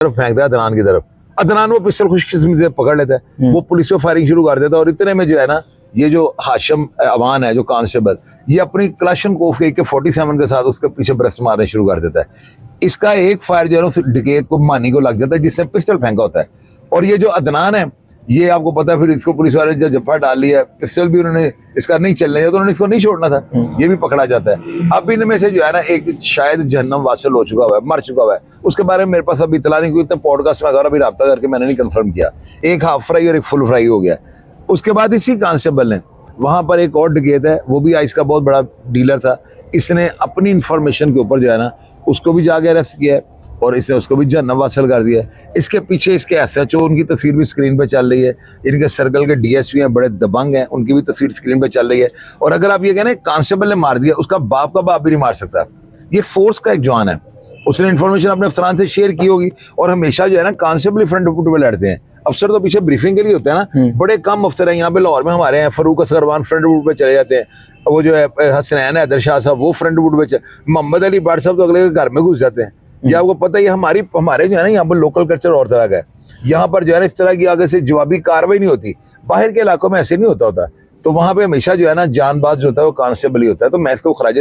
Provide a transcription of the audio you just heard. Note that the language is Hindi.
तरफ फेंकता है अदनान की तरफ। अदनान वो पिस्टल खुशकिस्मती से पकड़ लेता है, वो पुलिस पे फायरिंग शुरू कर देता है। और इतने में जो है ना, ये जो हाशिम अवान है, जो कांस्टेबल, ये अपनी क्लाशनकोफ के AK-47 के साथ उसके पीछे ब्रस्ट मारने शुरू कर देता है। इसका एक फायर जो है ना उस डकैत को, मानी को लग जाता है जिसने पिस्टल फेंका होता है। और ये जो अदनान है, ये आपको पता है, फिर इसको पुलिस वाले जब जफ्फा डाल लिया, पिस्टल भी उन्होंने इसका नहीं चलने दिया, तो उन्होंने इसको नहीं छोड़ना था, ये भी पकड़ा जाता है। अब इनमें से जो है ना एक शायद जहन्नम वासिल हो चुका हुआ है, मर चुका हुआ है, उसके बारे में मेरे पास अभी इतला नहीं, क्योंकि पॉडकास्ट में अगर अभी रब्ता करके मैंने नहीं कंफर्म किया। एक हाफ फ्राई और एक फुल फ्राई हो गया। उसके बाद इसी कांस्टेबल ने वहां पर एक और डकैत है, वो भी आइस का बहुत बड़ा डीलर था, इसने अपनी इंफॉर्मेशन के ऊपर जो है ना उसको भी जाके अरेस्ट किया है और इसने उसको भी जहन्नम वासिल कर दिया है। इसके पीछे इसके SHO, उनकी तस्वीर भी स्क्रीन पे चल रही है। इनके सर्कल के DSP हैं, बड़े दबंग हैं, उनकी भी तस्वीर स्क्रीन पे चल रही है। और अगर आप ये कहना कांस्टेबल ने मार दिया, उसका बाप का बाप भी नहीं मार सकता। ये फोर्स का एक जवान है, उसने इन्फॉर्मेशन अपने अफसरान से शेयर की होगी। और हमेशा जो है ना कांस्टेबल फ्रंट फुट पे लड़ते हैं, अफसर तो पीछे ब्रीफिंग के लिए होते हैं ना। बड़े कम अफसर हैं यहाँ पे लाहौर में हमारे हैं, फरूक असगरवान फ्रंट फुट पे चले जाते हैं, वो जो है हसनैन हैदर शाह साहब वो फ्रंट फुट पे, मोहम्मद अली भट्ट साहब तो अगले के घर में घुस जाते हैं। ये आपको पता है, हमारे जो है ना यहाँ पर लोकल कल्चर और तरह का है। यहाँ पर जो है ना इस तरह की आगे से जवाबी कार्रवाई नहीं होती, बाहर के इलाकों में ऐसे नहीं होता। तो वहां पे हमेशा जो है ना जानबाज जो होता है वो कांस्टेबल ही होता है। तो मैं इसको खराज